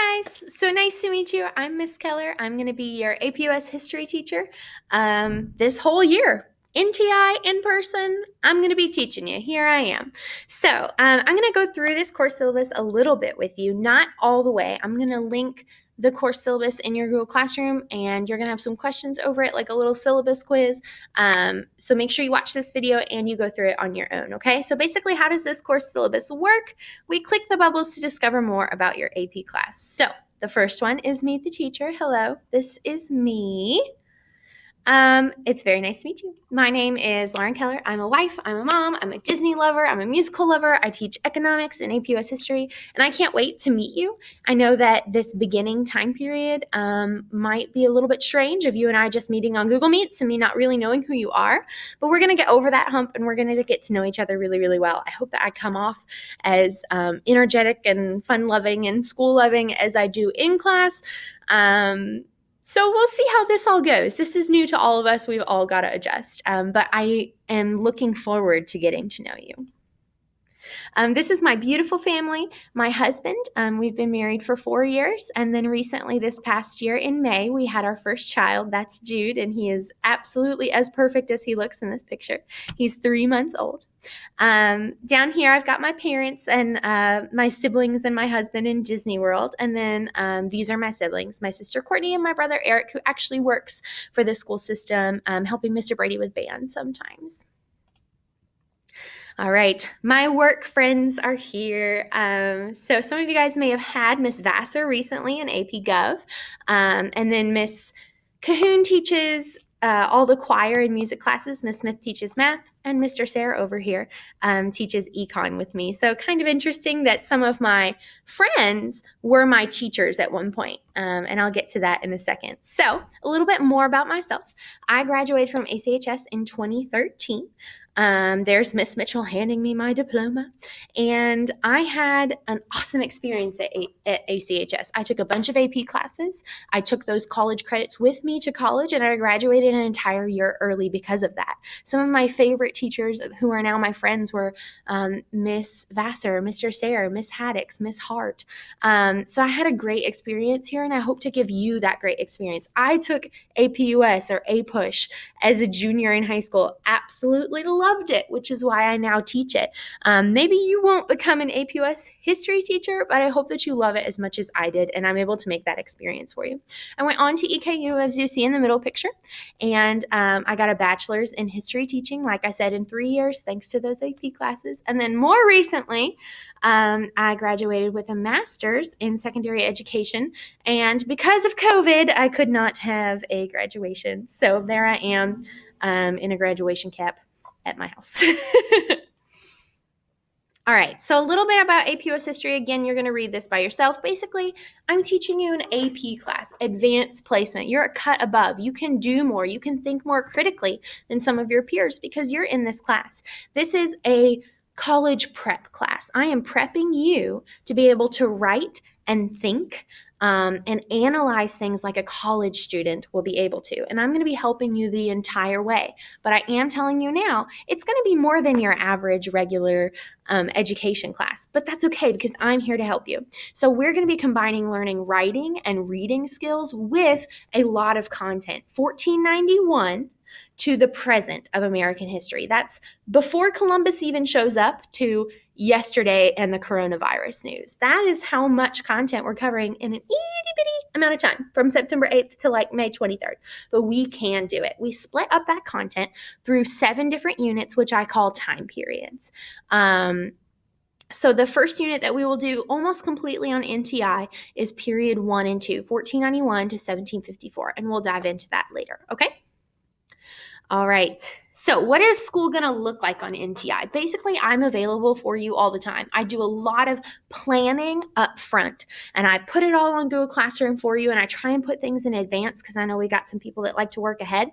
guys, so nice to meet you. I'm Miss Keller. I'm going to be your APUS history teacher this whole year. NTI in person, I'm going to be teaching you. Here I am. So I'm going to go through this course syllabus a little bit with you, not all the way. I'm going to link the course syllabus in your Google Classroom, and you're going to have some questions over it, like a little syllabus quiz. So make sure you watch this video and you go through it on your own, okay? So basically, how does this course syllabus work? We click the bubbles to discover more about your AP class. So the first one is Meet the Teacher. Hello, this is me. It's very nice to meet you. My name is Lauren Keller. I'm a wife, I'm a mom, I'm a Disney lover, I'm a musical lover. I teach economics and APUS history, and I can't wait to meet you. I know that this beginning time period might be a little bit strange of you and I just meeting on Google Meets and me not really knowing who you are, but we're going to get over that hump and we're going to get to know each other really, really well. I hope that I come off as energetic and fun-loving and school-loving as I do in class. So we'll see how this all goes. This is new to all of us. We've all got to adjust. But I am looking forward to getting to know you. This is my beautiful family. My husband, we've been married for 4 years. And then recently, this past year in May, we had our first child. That's Jude. And he is absolutely as perfect as he looks in this picture. He's 3 months old. Down here, I've got my parents and my siblings and my husband in Disney World. And then these are my siblings, my sister Courtney and my brother Eric, who actually works for the school system, helping Mr. Brady with band sometimes. All right, my work friends are here. So some of you guys may have had Miss Vassar recently in AP Gov, and then Miss Cahoon teaches all the choir and music classes. Miss Smith teaches math, and Mr. Sarah over here teaches econ with me. So kind of interesting that some of my friends were my teachers at one point, and I'll get to that in a second. So a little bit more about myself. I graduated from ACHS in 2013. There's Miss Mitchell handing me my diploma, and I had an awesome experience at ACHS. I took a bunch of AP classes. I took those college credits with me to college, and I graduated an entire year early because of that. Some of my favorite teachers who are now my friends were Miss Vassar, Mr. Sayre, Miss Haddix, Miss Hart. So I had a great experience here, and I hope to give you that great experience. I took APUS or APUSH as a junior in high school. Absolutely loved it, which is why I now teach it. Maybe you won't become an APUS history teacher, but I hope that you love it as much as I did, and I'm able to make that experience for you. I went on to EKU, as you see in the middle picture, and I got a bachelor's in history teaching, like I said, in 3 years, thanks to those AP classes. And then more recently, I graduated with a master's in secondary education, and because of COVID, I could not have a graduation. So there I am in a graduation cap at my house. All right, so a little bit about APUS history. Again, you're going to read this by yourself. Basically, I'm teaching you an AP class, advanced placement. You're a cut above. You can do more. You can think more critically than some of your peers because you're in this class. This is a college prep class. I am prepping you to be able to write and think and analyze things like a college student will be able to. And I'm going to be helping you the entire way. But I am telling you now, it's going to be more than your average regular education class. But that's okay because I'm here to help you. So we're going to be combining learning writing and reading skills with a lot of content. 1491 to the present of American history. That's before Columbus even shows up to yesterday and the coronavirus news. That is how much content we're covering in an itty-bitty amount of time, from September 8th to like May 23rd. But we can do it. We split up that content through 7 different units, which I call time periods. So the first unit that we will do almost completely on NTI is period 1 and 2, 1491 to 1754, and we'll dive into that later, okay? All right, so what is school going to look like on NTI? Basically, I'm available for you all the time. I do a lot of planning up front, and I put it all on Google Classroom for you, and I try and put things in advance because I know we got some people that like to work ahead.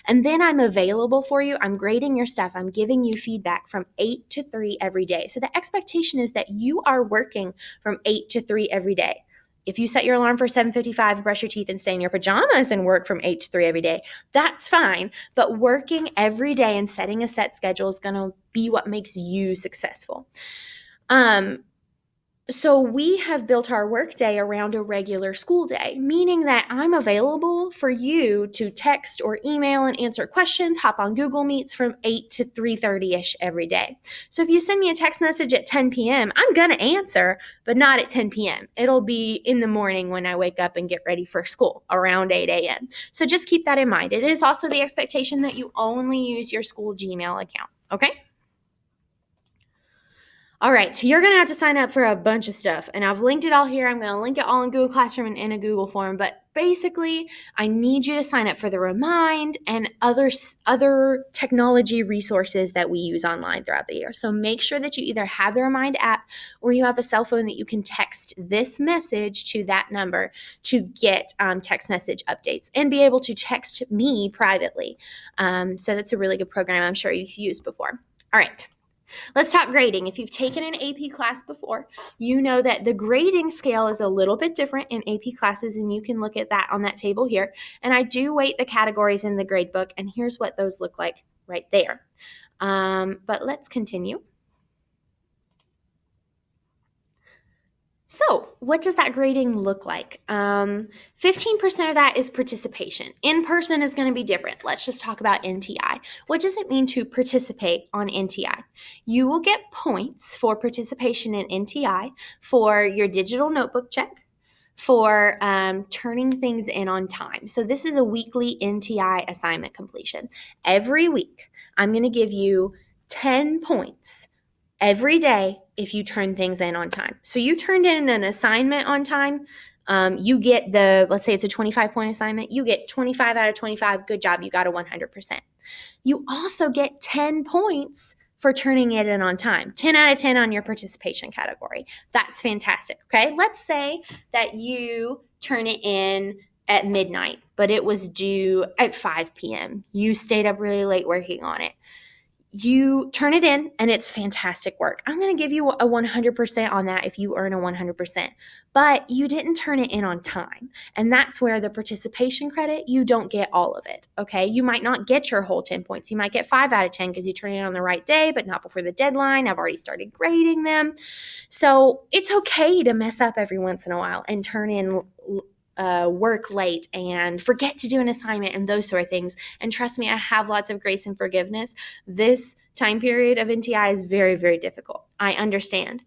And then I'm available for you. I'm grading your stuff. I'm giving you feedback from 8 to 3 every day. So the expectation is that you are working from 8 to 3 every day. If you set your alarm for 7:55, brush your teeth and stay in your pajamas and work from 8 to 3 every day, that's fine. But working every day and setting a set schedule is going to be what makes you successful. So we have built our workday around a regular school day, meaning that I'm available for you to text or email and answer questions, hop on Google Meets from 8 to 3:30ish every day. So if you send me a text message at 10 p.m., I'm going to answer, but not at 10 p.m. It'll be in the morning when I wake up and get ready for school around 8 a.m. So just keep that in mind. It is also the expectation that you only use your school Gmail account, okay? All right, so you're going to have to sign up for a bunch of stuff, and I've linked it all here. I'm going to link it all in Google Classroom and in a Google form, but basically, I need you to sign up for the Remind and other technology resources that we use online throughout the year. So make sure that you either have the Remind app or you have a cell phone that you can text this message to that number to get text message updates and be able to text me privately. So that's a really good program I'm sure you've used before. All right. Let's talk grading. If you've taken an AP class before, you know that the grading scale is a little bit different in AP classes, and you can look at that on that table here. And I do weight the categories in the grade book, and here's what those look like right there. But let's continue. So what does that grading look like? 15% of that is participation. In-person is going to be different. Let's just talk about NTI. What does it mean to participate on NTI? You will get points for participation in NTI for your digital notebook check, for turning things in on time. So this is a weekly NTI assignment completion. Every week, I'm going to give you 10 points every day if you turn things in on time. So you turned in an assignment on time, you get let's say it's a 25-point assignment, you get 25 out of 25, good job, you got a 100%. You also get 10 points for turning it in on time, 10 out of 10 on your participation category. That's fantastic, okay? Let's say that you turn it in at midnight, but it was due at 5 p.m. You stayed up really late working on it. You turn it in and it's fantastic work. I'm going to give you a 100% on that if you earn a 100%, but you didn't turn it in on time. And that's where the participation credit, you don't get all of it, okay? You might not get your whole 10 points. You might get 5 out of 10 because you turn it on the right day, but not before the deadline. I've already started grading them. So it's okay to mess up every once in a while and turn in work late and forget to do an assignment and those sort of things. And trust me, I have lots of grace and forgiveness. This time period of NTI is very, very difficult. I understand.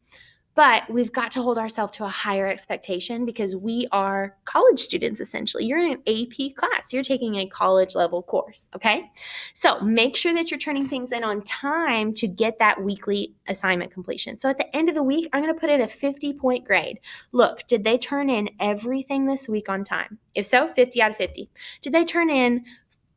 But we've got to hold ourselves to a higher expectation because we are college students, essentially. You're in an AP class. You're taking a college level course, okay? So make sure that you're turning things in on time to get that weekly assignment completion. So at the end of the week, I'm going to put in a 50-point grade. Look, did they turn in everything this week on time? If so, 50 out of 50. Did they turn in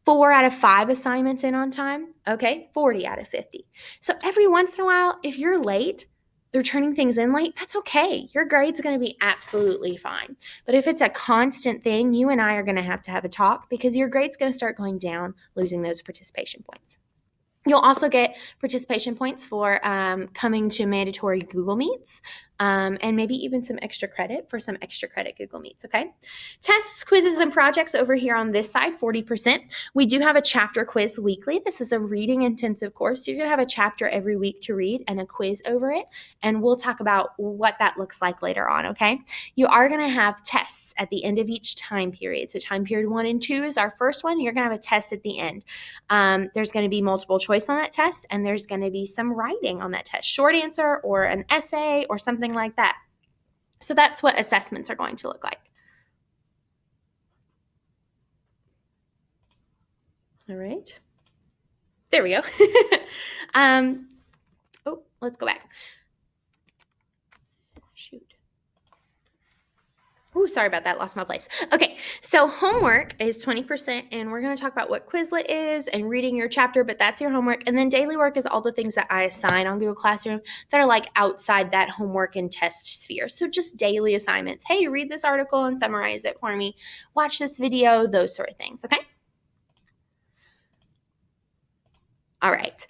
4 out of 5 assignments in on time? Okay, 40 out of 50. So every once in a while, if you're late, they're turning things in late, that's okay. Your grade's going to be absolutely fine. But if it's a constant thing, you and I are going to have a talk because your grade's going to start going down, losing those participation points. You'll also get participation points for coming to mandatory Google Meets and maybe even some extra credit for some extra credit Google Meets, okay? Tests, quizzes, and projects over here on this side, 40%. We do have a chapter quiz weekly. This is a reading intensive course. So you're going to have a chapter every week to read and a quiz over it, and we'll talk about what that looks like later on, okay? You are going to have tests at the end of each time period. So time period 1 and 2 is our first one. You're going to have a test at the end. There's going to be multiple choice on that test, and there's going to be some writing on that test, short answer or an essay or something like that. So that's what assessments are going to look like. All right. There we go. Let's go back. Shoot. Ooh, sorry about that. Lost my place. Okay, so homework is 20%, and we're going to talk about what Quizlet is and reading your chapter, but that's your homework. And then daily work is all the things that I assign on Google Classroom that are like outside that homework and test sphere. So just daily assignments. Hey, read this article and summarize it for me. Watch this video, those sort of things, okay? All right,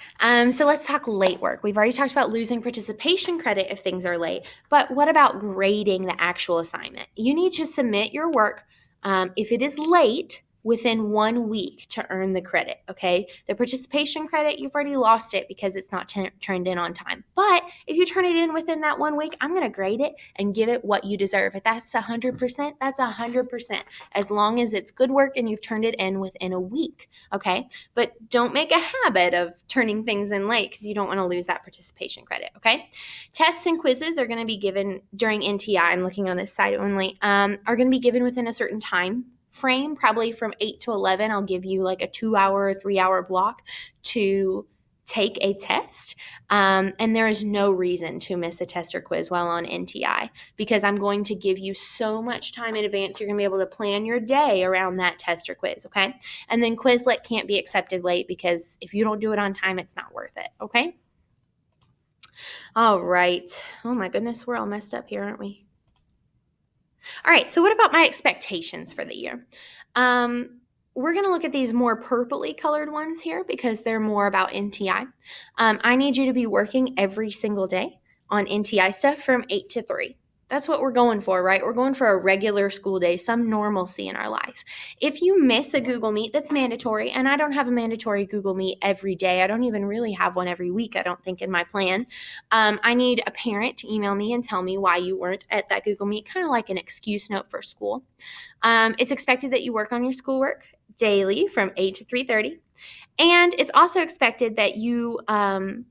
so let's talk late work. We've already talked about losing participation credit if things are late, but what about grading the actual assignment? You need to submit your work if it is late within 1 week to earn the credit, okay? The participation credit, you've already lost it because it's not turned in on time. But if you turn it in within that 1 week, I'm going to grade it and give it what you deserve. If that's 100%, that's 100%, as long as it's good work and you've turned it in within a week, okay? But don't make a habit of turning things in late because you don't want to lose that participation credit, okay? Tests and quizzes are going to be given during NTI. I'm looking on this side only, are going to be given within a certain time frame, probably from 8 to 11. I'll give you like a 2-hour or 3-hour block to take a test. And there is no reason to miss a test or quiz while on NTI because I'm going to give you so much time in advance. You're going to be able to plan your day around that test or quiz, okay? And then Quizlet can't be accepted late because if you don't do it on time, it's not worth it, okay? All right. Oh my goodness, we're all messed up here, aren't we? All right, so what about my expectations for the year? We're going to look at these more purpley colored ones here because they're more about NTI. I need you to be working every single day on NTI stuff from 8 to 3. That's what we're going for, right? We're going for a regular school day, some normalcy in our life. If you miss a Google Meet, that's mandatory, and I don't have a mandatory Google Meet every day. I don't even really have one every week, I don't think, in my plan. I need a parent to email me and tell me why you weren't at that Google Meet, kind of like an excuse note for school. It's expected that you work on your schoolwork daily from 8 to 3:30, and it's also expected that you are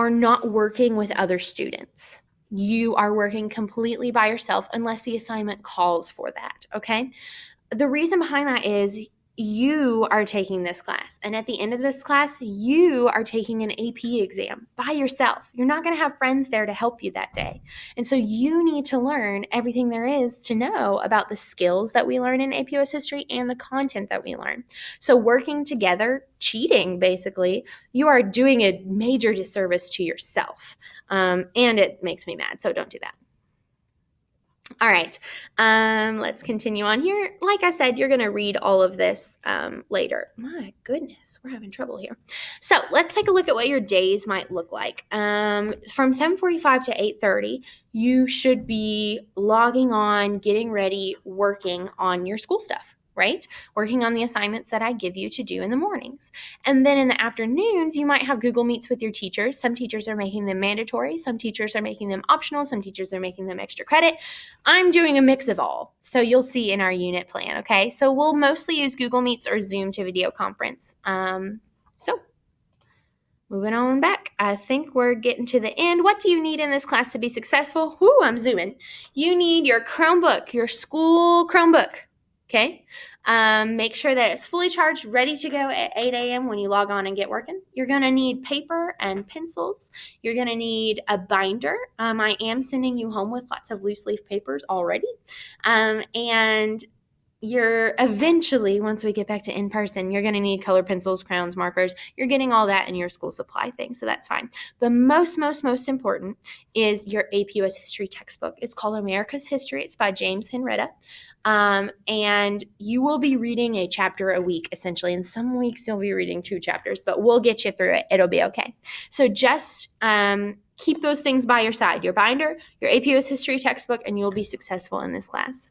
not working with other students. You are working completely by yourself unless the assignment calls for that, okay? The reason behind that is you are taking this class, and at the end of this class, you are taking an AP exam by yourself. You're not going to have friends there to help you that day. And so you need to learn everything there is to know about the skills that we learn in APUS history and the content that we learn. So working together, cheating basically, you are doing a major disservice to yourself. And it makes me mad, so don't do that. All right, let's continue on here. Like I said, you're going to read all of this later. My goodness, we're having trouble here. So let's take a look at what your days might look like. From 7:45 to 8:30, you should be logging on, getting ready, working on your school stuff, right? Working on the assignments that I give you to do in the mornings. And then in the afternoons, you might have Google Meets with your teachers. Some teachers are making them mandatory. Some teachers are making them optional. Some teachers are making them extra credit. I'm doing a mix of all. So you'll see in our unit plan, okay? So we'll mostly use Google Meets or Zoom to video conference. So moving on back, I think we're getting to the end. What do you need in this class to be successful? Whoo, I'm zooming. You need your Chromebook, your school Chromebook. Okay, make sure that it's fully charged, ready to go at 8 a.m. when you log on and get working. You're going to need paper and pencils. You're going to need a binder. I am sending you home with lots of loose leaf papers already. And you're eventually, once we get back to in-person, you're going to need color pencils, crayons, markers. You're getting all that in your school supply thing, so that's fine. The most important is your APUS history textbook. It's called America's History. It's by James Henrietta. And you will be reading a chapter a week, essentially. And some weeks you'll be reading 2 chapters, but we'll get you through it. It'll be okay. So just keep those things by your side, your binder, your APUS history textbook, and you'll be successful in this class.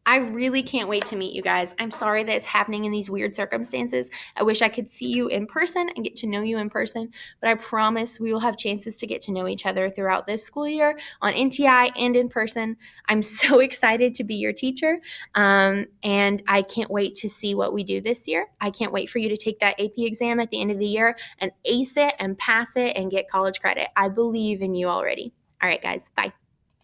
I really can't wait to meet you guys. I'm sorry that it's happening in these weird circumstances. I wish I could see you in person and get to know you in person, but I promise we will have chances to get to know each other throughout this school year on NTI and in person. I'm so excited to be your teacher, and I can't wait to see what we do this year. I can't wait for you to take that AP exam at the end of the year and ace it and pass it and get college credit. I believe in you already. All right, guys, bye.